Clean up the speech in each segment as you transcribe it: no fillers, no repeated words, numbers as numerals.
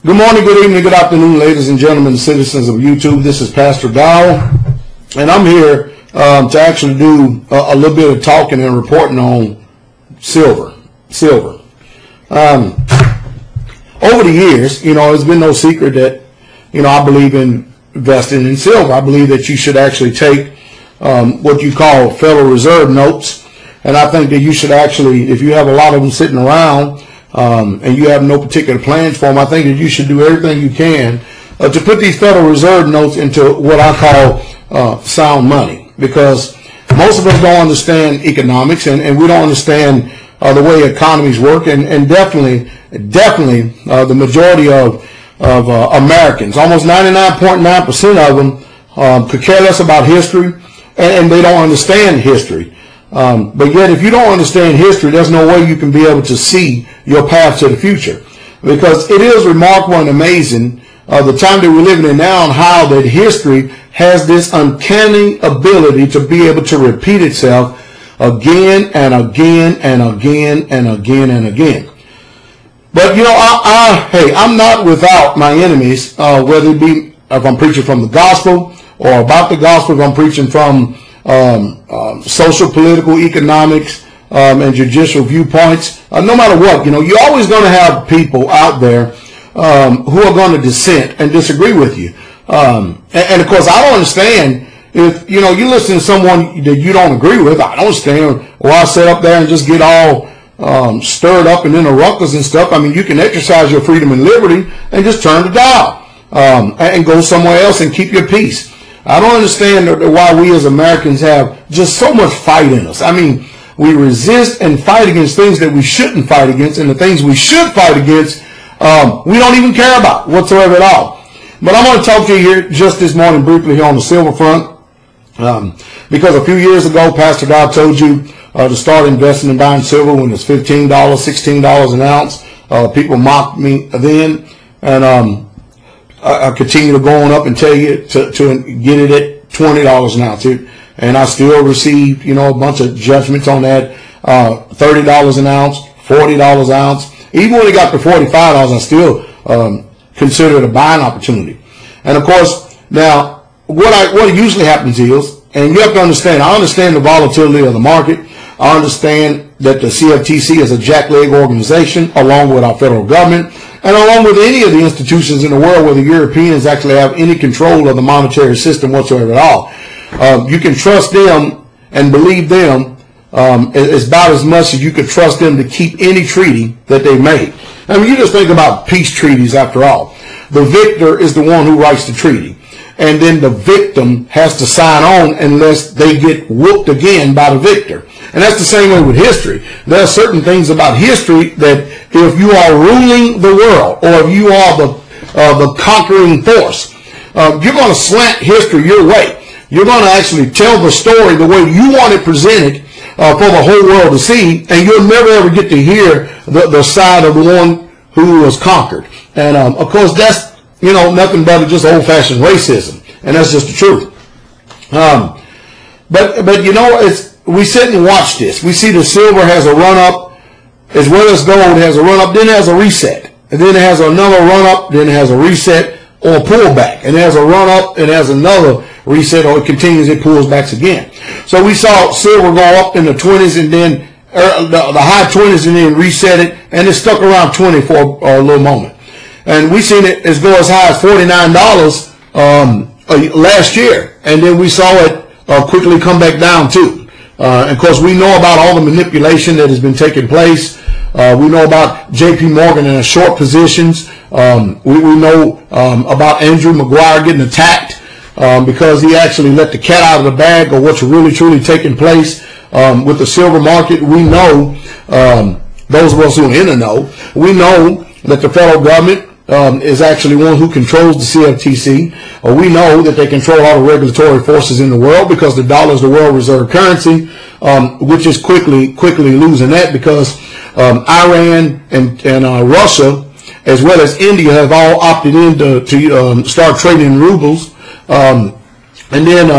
Good morning, good evening, good afternoon, ladies and gentlemen, citizens of YouTube. This is Pastor Dow, and I'm here to actually do a little bit of talking and reporting on silver. Over the years, it's been no secret that, I believe in investing in silver. I believe that you should actually take what you call Federal Reserve notes, and I think that you should actually, if you have a lot of them sitting around, and you have no particular plans for them, I think that you should do everything you can to put these Federal Reserve notes into what I call sound money, because most of us don't understand economics, and we don't understand the way economies work, and definitely the majority of Americans, almost 99.9% of them, could care less about history, and they don't understand history. But yet, if you don't understand history, there's no way you can be able to see your path to the future. Because it is remarkable and amazing the time that we're living in now, and how that history has this uncanny ability to be able to repeat itself again and again and again and again and again. But hey, I'm not without my enemies, whether it be if I'm preaching from the gospel or about the gospel, if I'm preaching from social, political, economics, and judicial viewpoints. No matter what, you're always going to have people out there who are going to dissent and disagree with you. And of course, I don't understand if you listen to someone that you don't agree with. I don't understand why I sit up there and just get all stirred up and in a ruckus and stuff. I mean, you can exercise your freedom and liberty and just turn the dial and go somewhere else and keep your peace. I don't understand why we as Americans have just so much fight in us. I mean, we resist and fight against things that we shouldn't fight against, and the things we should fight against, we don't even care about whatsoever at all. But I'm going to talk to you here just this morning briefly here on the silver front, because a few years ago, Pastor Dow told you to start investing in buying silver when it's $15, $16 an ounce. People mocked me then, and I continue to go on up and tell you to get it at $20 an ounce. And I still received, a bunch of judgments on that. $30 an ounce, $40 an ounce. Even when it got to $45, I still consider it a buying opportunity. And of course, now what usually happens is, and you have to understand, I understand the volatility of the market. I understand that the CFTC is a jackleg organization, along with our federal government, and along with any of the institutions in the world where the Europeans actually have any control of the monetary system whatsoever at all. You can trust them and believe them as about as much as you could trust them to keep any treaty that they made. I mean, you just think about peace treaties after all. The victor is the one who writes the treaty, and then the victim has to sign on unless they get whooped again by the victor. And that's the same way with history. There are certain things about history that if you are ruling the world, or if you are the conquering force, you're going to slant history your way. You're going to actually tell the story the way you want it presented for the whole world to see, and you'll never ever get to hear the side of the one who was conquered. And of course, that's nothing but just old-fashioned racism, and that's just the truth. But we sit and watch this. We see the silver has a run-up, as well as gold has a run-up, then it has a reset. And then it has another run-up, then it has a reset or a pullback. And it has a run-up, and it has another reset, or it continues, it pulls back again. So we saw silver go up in the 20s, and then the high 20s, and then reset it, and it stuck around 20 for a little moment. And we seen it go as high as $49 last year, and then we saw it quickly come back down too. And of course, we know about all the manipulation that has been taking place. We know about J.P. Morgan in short positions. We know about Andrew Maguire getting attacked because he actually let the cat out of the bag of what's really truly taking place with the silver market. We know, those of us who are in the know, we know that the federal government is actually one who controls the CFTC. We know that they control all the regulatory forces in the world, because the dollar is the world reserve currency, which is quickly losing that, because Iran and Russia, as well as India, have all opted in to start trading in rubles. And then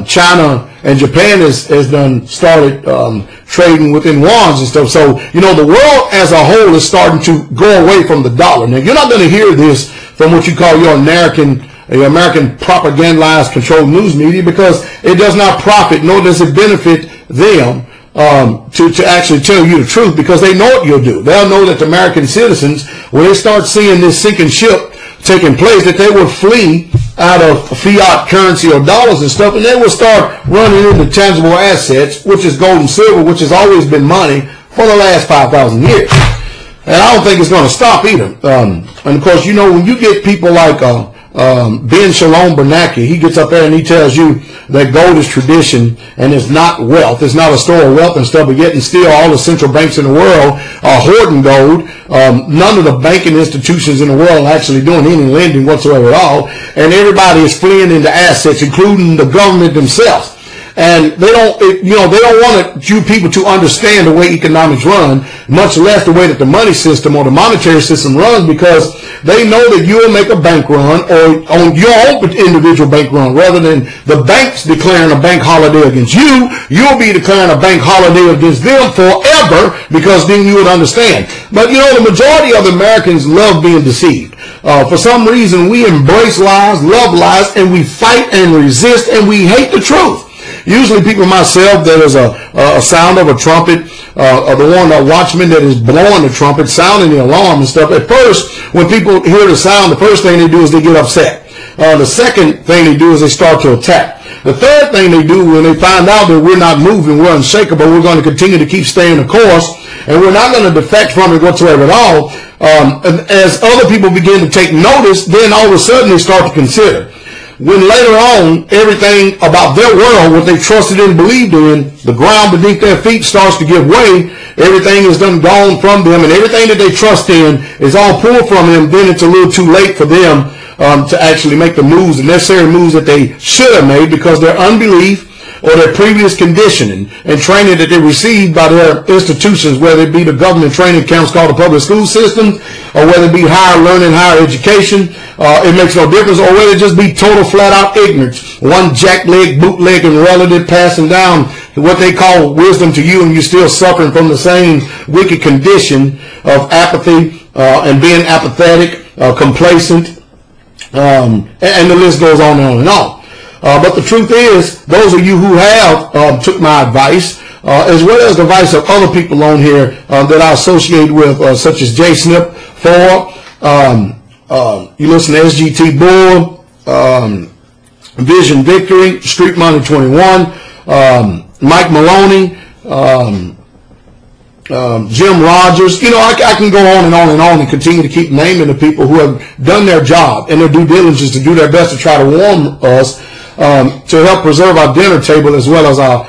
China and Japan has done started trading within wands and stuff. So, you know, the world as a whole is starting to go away from the dollar. Now, you're not going to hear this from what you call your American propagandized controlled news media, because it does not profit, nor does it benefit them to actually tell you the truth, because they know what you'll do. They'll know that the American citizens, when they start seeing this sinking ship taking place, that they will flee out of fiat currency or dollars and stuff, and they will start running into tangible assets, which is gold and silver, which has always been money for the last 5,000 years. And I don't think it's going to stop either. And of course, you know, when you get people like Ben Shalom Bernanke, he gets up there and he tells you that gold is tradition and it's not wealth. It's not a store of wealth and stuff, but yet and still all the central banks in the world are hoarding gold. None of the banking institutions in the world are actually doing any lending whatsoever at all. And everybody is fleeing into assets, including the government themselves. And they don't want you people to understand the way economics run, much less the way that the money system or the monetary system runs, because they know that you'll make a bank run or on your own individual bank run, rather than the banks declaring a bank holiday against you. You'll be declaring a bank holiday against them forever, because then you would understand. But you know, the majority of Americans love being deceived. For some reason, we embrace lies, love lies, and we fight and resist, and we hate the truth. Usually people myself, that is a sound of a trumpet, or the watchman that is blowing the trumpet, sounding the alarm and stuff. At first, when people hear the sound, the first thing they do is they get upset. The second thing they do is they start to attack. The third thing they do, when they find out that we're not moving, we're unshakable, we're going to continue to keep staying the course, and we're not going to defect from it whatsoever at all. As other people begin to take notice, then all of a sudden they start to consider. When later on, everything about their world, what they trusted and believed in, the ground beneath their feet starts to give way, everything is done gone from them, and everything that they trust in is all pulled from them, then it's a little too late for them to actually make the moves, the necessary moves that they should have made, because their unbelief or their previous conditioning and training that they received by their institutions, whether it be the government training camps called the public school system, or whether it be higher learning, higher education, it makes no difference, or whether it just be total flat-out ignorance. One jackleg, bootleg, and relative passing down what they call wisdom to you, and you're still suffering from the same wicked condition of apathy and being apathetic, complacent, and the list goes on and on and on. But the truth is, those of you who have took my advice, as well as the advice of other people on here that I associate with, such as Jay Snip, you listen to SGT Bull, Vision Victory, Street Money 21, Mike Maloney, Jim Rogers. You know, I can go on and on and on and continue to keep naming the people who have done their job and their due diligence to do their best to try to warn us, to help preserve our dinner table as well as our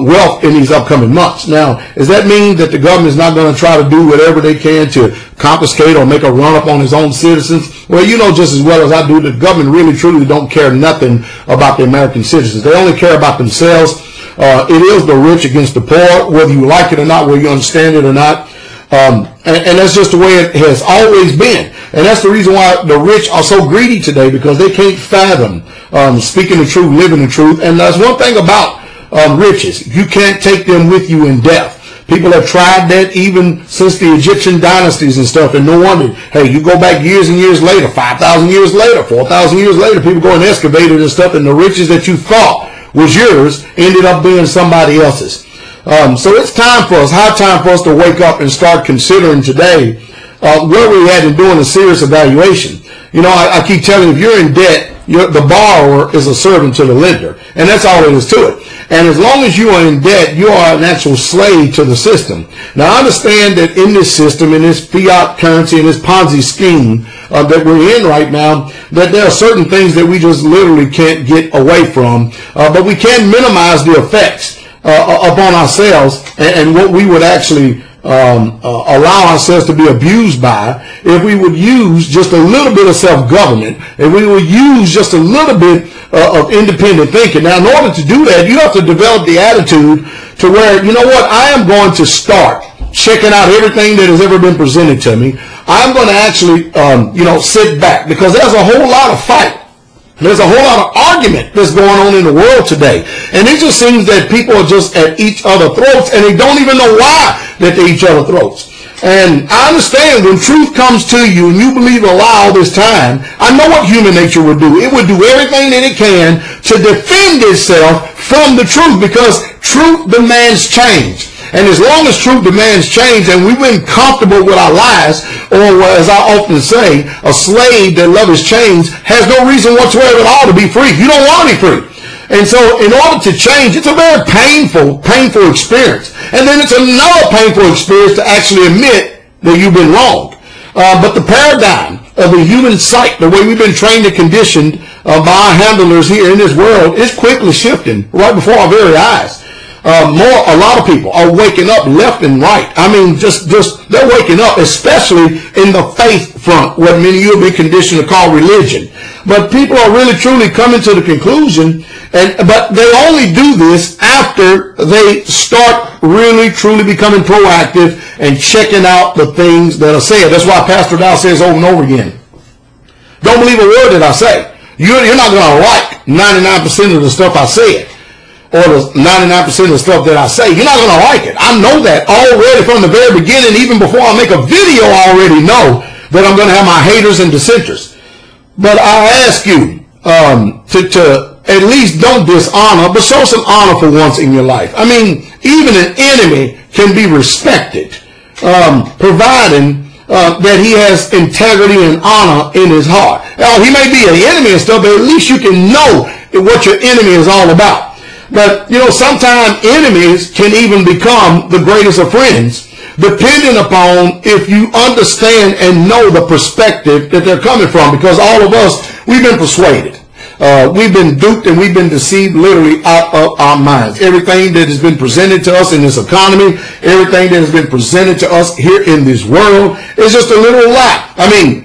wealth in these upcoming months. Now, does that mean that the government is not going to try to do whatever they can to confiscate or make a run-up on its own citizens? Well, you know just as well as I do that the government really truly don't care nothing about the American citizens. They only care about themselves. It is the rich against the poor, whether you like it or not, whether you understand it or not. And that's just the way it has always been. And that's the reason why the rich are so greedy today, because they can't fathom speaking the truth, living the truth. And that's one thing about riches. You can't take them with you in death. People have tried that even since the Egyptian dynasties and stuff, and no wonder. Hey, you go back years and years later, 5,000 years later, 4,000 years later, people go and excavate it and stuff, and the riches that you thought was yours ended up being somebody else's. So it's time for us, high time for us to wake up and start considering today where we're at and doing a serious evaluation. You know, I keep telling you, if you're in debt, the borrower is a servant to the lender, and that's all there is to it. And as long as you are in debt, you are an actual slave to the system. Now, I understand that in this system, in this fiat currency, in this Ponzi scheme that we're in right now, that there are certain things that we just literally can't get away from, but we can minimize the effects upon ourselves and what we would actually allow ourselves to be abused by if we would use just a little bit of self-government, if we would use just a little bit of independent thinking. Now, in order to do that, you have to develop the attitude to where, you know what, I am going to start checking out everything that has ever been presented to me. I'm going to actually, sit back, because there's a whole lot of fight There's a whole lot of argument that's going on in the world today. And it just seems that people are just at each other's throats, and they don't even know why that they're at each other's throats. And I understand when truth comes to you and you believe a lie all this time, I know what human nature would do. It would do everything that it can to defend itself from the truth, because truth demands change. And as long as truth demands change and we've been comfortable with our lies, or as I often say, a slave that loves his chains has no reason whatsoever at all to be free. You don't want to be free. And so in order to change, it's a very painful experience. And then it's another painful experience to actually admit that you've been wronged. But the paradigm of the human psyche, the way we've been trained and conditioned by our handlers here in this world, is quickly shifting right before our very eyes. A lot of people are waking up left and right. I mean, just they're waking up, especially in the faith front, what many of you have been conditioned to call religion. But people are really truly coming to the conclusion, but they only do this after they start really truly becoming proactive and checking out the things that are said. That's why Pastor Dow says over and over again, don't believe a word that I say. You're not going to like 99% of the stuff I said, or the 99% of the stuff that I say. You're not going to like it. I know that already from the very beginning. Even before I make a video, I already know that I'm going to have my haters and dissenters. But I ask you to at least don't dishonor, but show some honor for once in your life. I mean, even an enemy can be respected, providing that he has integrity and honor in his heart. Now, he may be an enemy and stuff, but at least you can know what your enemy is all about. But, you know, sometimes enemies can even become the greatest of friends, depending upon if you understand and know the perspective that they're coming from. Because all of us, we've been persuaded. We've been duped and we've been deceived literally out of our minds. Everything that has been presented to us in this economy, everything that has been presented to us here in this world is just a little lie. I mean,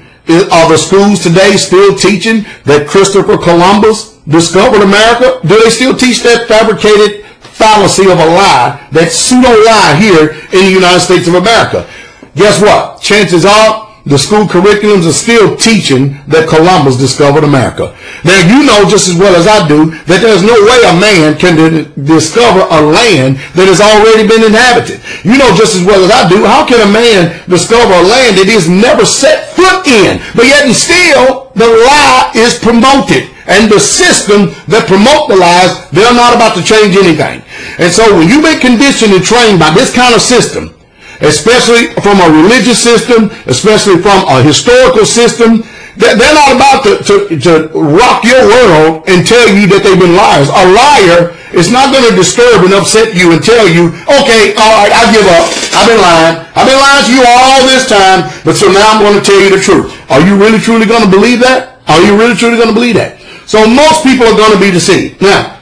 are the schools today still teaching that Christopher Columbus discovered America? Do they still teach that fabricated fallacy of a lie, that pseudo lie here in the United States of America? Guess what? Chances are the school curriculums are still teaching that Columbus discovered America. Now, you know just as well as I do that there's no way a man can discover a land that has already been inhabited. You know just as well as I do, how can a man discover a land that he's never set foot in? But yet and still, the lie is promoted. And the system that promote the lies, they're not about to change anything. And so when you've been conditioned and trained by this kind of system, especially from a religious system, especially from a historical system, they're not about to rock your world and tell you that they've been liars. A liar is not going to disturb and upset you and tell you, okay, all right, I give up. I've been lying. I've been lying to you all this time, but so now I'm going to tell you the truth. Are you really truly going to believe that? Are you really truly going to believe that? So most people are going to be deceived. Now,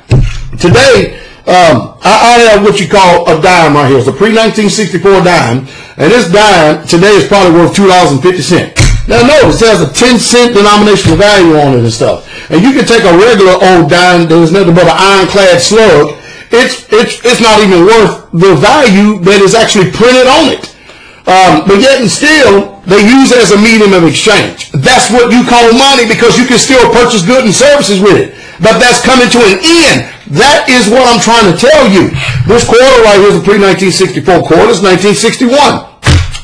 today, I have what you call a dime right here. It's a pre-1964 dime. And this dime today is probably worth $2.50. Now notice it has a 10-cent denominational value on it and stuff. And you can take a regular old dime that is nothing but an ironclad slug. It's not even worth the value that is actually printed on it. But yet and still, they use it as a medium of exchange. That's what you call money, because you can still purchase goods and services with it. But that's coming to an end. That is what I'm trying to tell you. This quarter right here is a pre-1964 quarter. It's 1961.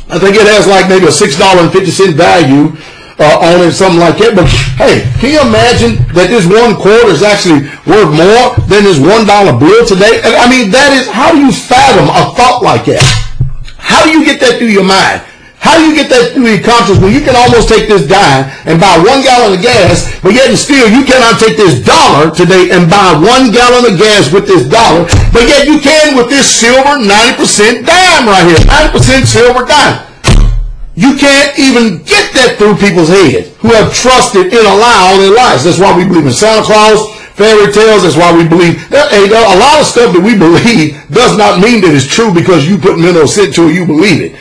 I think it has like maybe a $6.50 value on it, something like that. But hey, can you imagine that this one quarter is actually worth more than this $1 bill today? I mean, that is, how do you fathom a thought like that? How do you get that through your mind? How do you get that through your conscience when you can almost take this dime and buy 1 gallon of gas, but yet and still you cannot take this dollar today and buy 1 gallon of gas with this dollar, but yet you can with this silver 90% dime right here, 90% silver dime. You can't even get that through people's heads who have trusted in a lie all their lives. That's why we believe in Santa Claus, fairy tales. That's why we believe that a lot of stuff that we believe does not mean that it's true because you put mental assent to it, you believe it.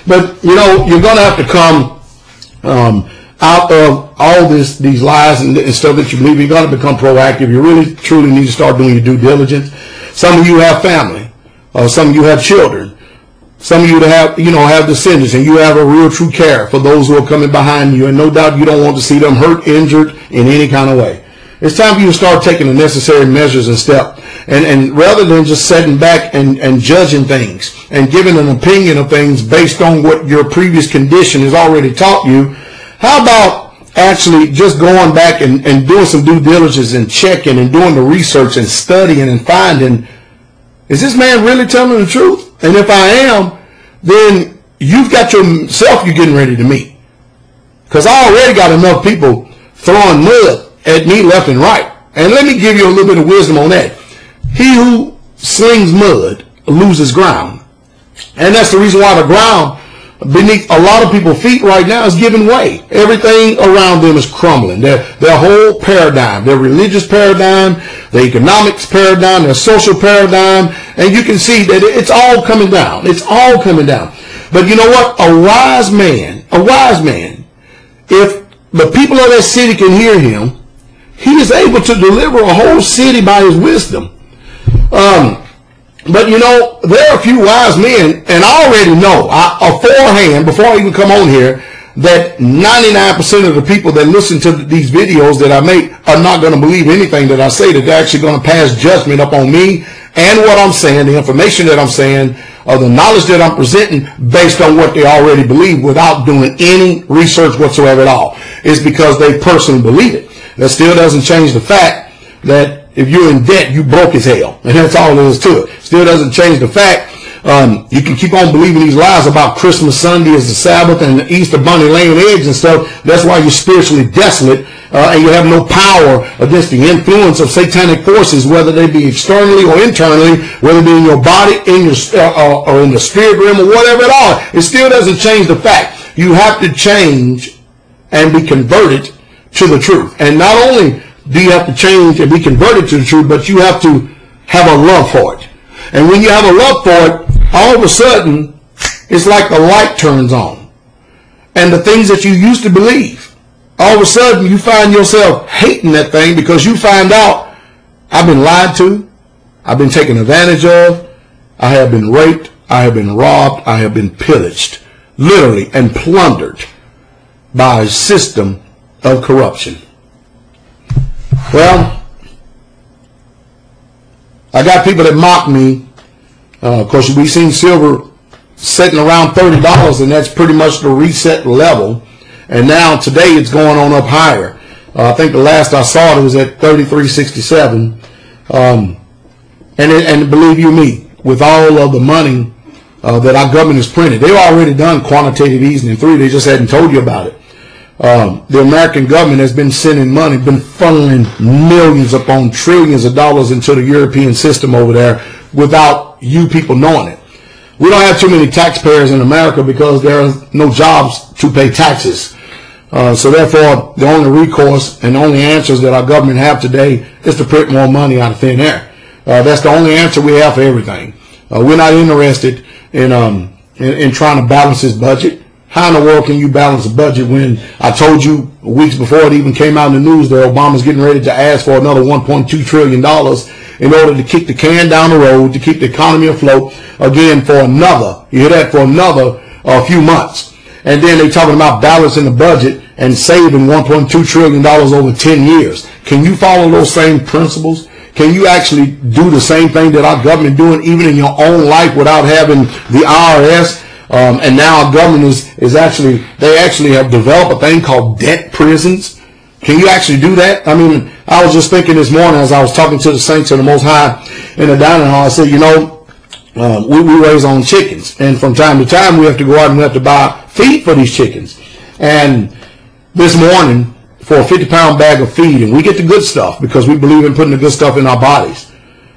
But you know, you're going to have to come out of all these lies and stuff that you believe. You're going to become proactive. You really truly need to start doing your due diligence. Some of you have family. Some of you have children. some of you to have, have descendants, and you have a real true care for those who are coming behind you, and no doubt you don't want to see them hurt, injured in any kind of way. It's time for you to start taking the necessary measures and steps. And rather than just sitting back and judging things and giving an opinion of things based on what your previous condition has already taught you, how about actually just going back and doing some due diligence and checking and doing the research and studying and finding, is this man really telling the truth? And if I am, then you've got yourself you're getting ready to meet. Because I already got enough people throwing mud at me left and right. And let me give you a little bit of wisdom on that. He who slings mud loses ground. And that's the reason why the ground beneath a lot of people's feet right now is giving way. Everything around them is crumbling. Their whole paradigm, their religious paradigm, their economics paradigm, their social paradigm, and you can see that it's all coming down. It's all coming down. But you know what? A wise man, if the people of that city can hear him, he is able to deliver a whole city by his wisdom. But there are a few wise men, and I already know, beforehand, before I even come on here, that 99% of the people that listen to these videos that I make are not going to believe anything that I say, that they're actually going to pass judgment up on me and what I'm saying, the information that I'm saying, or the knowledge that I'm presenting based on what they already believe without doing any research whatsoever at all. It's because they personally believe it. That still doesn't change the fact that if you're in debt, you broke as hell. And that's all there is to it. Still doesn't change the fact you can keep on believing these lies about Christmas Sunday as the Sabbath and the Easter Bunny laying eggs and stuff. That's why you're spiritually desolate and you have no power against the influence of satanic forces, whether they be externally or internally, whether it be in your body, in your or in the spirit realm or whatever at all. It still doesn't change the fact you have to change and be converted to the truth. And not only do you have to change and be converted to the truth, but you have to have a love for it. And when you have a love for it, all of a sudden, it's like the light turns on. And the things that you used to believe, all of a sudden you find yourself hating that thing because you find out, I've been lied to, I've been taken advantage of, I have been raped, I have been robbed, I have been pillaged, literally, and plundered by a system of corruption. Well, I got people that mock me. Of course, we've seen silver sitting around $30, and that's pretty much the reset level. And now today it's going on up higher. I think the last I saw it was at $33.67. And believe you me, with all of the money that our government has printed, they've already done quantitative easing 3. They just hadn't told you about it. The American government has been sending money, been funneling millions upon trillions of dollars into the European system over there without you people knowing it. We don't have too many taxpayers in America because there are no jobs to pay taxes. So therefore, the only recourse and the only answers that our government have today is to print more money out of thin air. That's the only answer we have for everything. We're not interested in trying to balance this budget. How in the world can you balance a budget when I told you weeks before it even came out in the news that Obama's getting ready to ask for another $1.2 trillion in order to kick the can down the road, to keep the economy afloat again for another, you hear that, for another few months. And then they're talking about balancing the budget and saving $1.2 trillion over 10 years. Can you follow those same principles? Can you actually do the same thing that our government doing even in your own life without having the IRS? And now our government is actually, they actually have developed a thing called debt prisons. Can you actually do that? I mean, I was just thinking this morning as I was talking to the saints of the Most High in the dining hall, I said, we raise our own chickens. And from time to time, we have to go out and we have to buy feed for these chickens. And this morning, for a 50-pound bag of feed, and we get the good stuff because we believe in putting the good stuff in our bodies,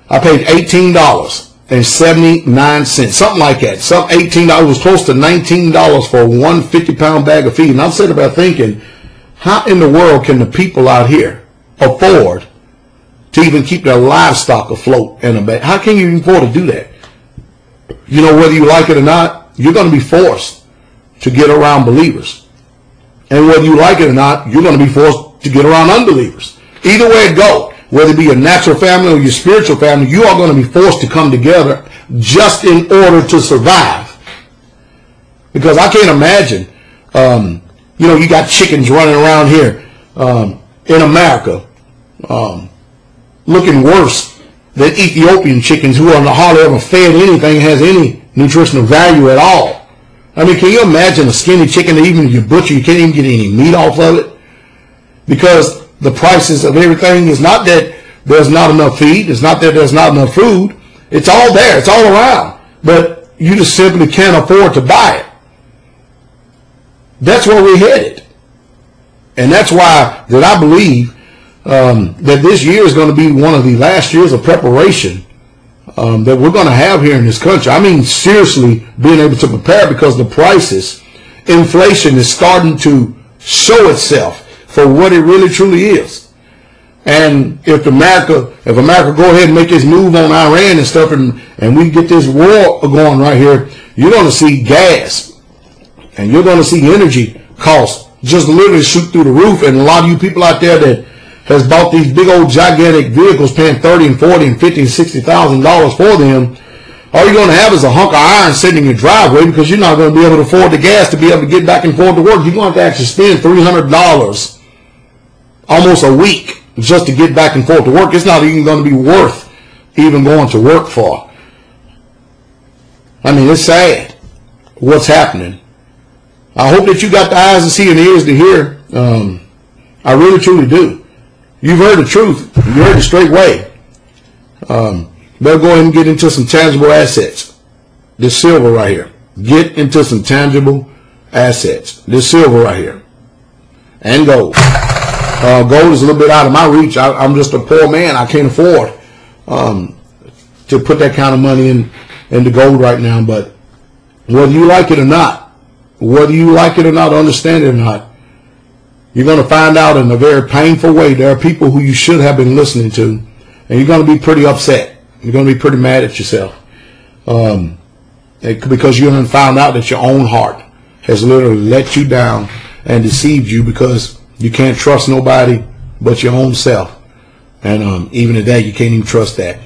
I paid $18.79, something like that. Some $18, it was close to $19 for one 50-pound bag of feed. And I'm sitting about thinking, how in the world can the people out here afford to even keep their livestock afloat in a bag? How can you afford to do that? Whether you like it or not, you're going to be forced to get around believers. And whether you like it or not, you're going to be forced to get around unbelievers. Either way it goes, whether it be your natural family or your spiritual family, you are going to be forced to come together just in order to survive. Because I can't imagine, you know, you got chickens running around here in America looking worse than Ethiopian chickens who are hardly ever fed anything, has any nutritional value at all. I mean, can you imagine a skinny chicken that even if you butcher, you can't even get any meat off of it? Because the prices of everything is not that there's not enough feed, it's not that there's not enough food. It's all there, it's all around. But you just simply can't afford to buy it. That's where we're headed. And that's why that I believe that this year is going to be one of the last years of preparation that we're going to have here in this country. I mean, seriously being able to prepare, because the prices, inflation is starting to show itself for what it really truly is. And if America go ahead and make this move on Iran and stuff, and we get this war going right here, you're going to see gas and you're going to see energy costs just literally shoot through the roof. And a lot of you people out there that has bought these big old gigantic vehicles paying $30 and $40 and $50 and $60,000 for them, all you're going to have is a hunk of iron sitting in your driveway, because you're not going to be able to afford the gas to be able to get back and forth to work. You're going to have to actually spend $300 almost a week just to get back and forth to work. It's not even going to be worth even going to work for. I mean, it's sad what's happening. I hope that you got the eyes to see and ears to hear. I really truly do. You've heard the truth. You heard it straight way. Better go ahead and get into some tangible assets. This silver right here. Get into some tangible assets. This silver right here. And gold. Gold is a little bit out of my reach. I'm just a poor man. I can't afford to put that kind of money into gold right now. But whether you like it or not, understand it or not, you're going to find out in a very painful way there are people who you should have been listening to, and you're going to be pretty upset. You're going to be pretty mad at yourself because you haven't found out that your own heart has literally let you down and deceived you, because you can't trust nobody but your own self. And even today, you can't even trust that.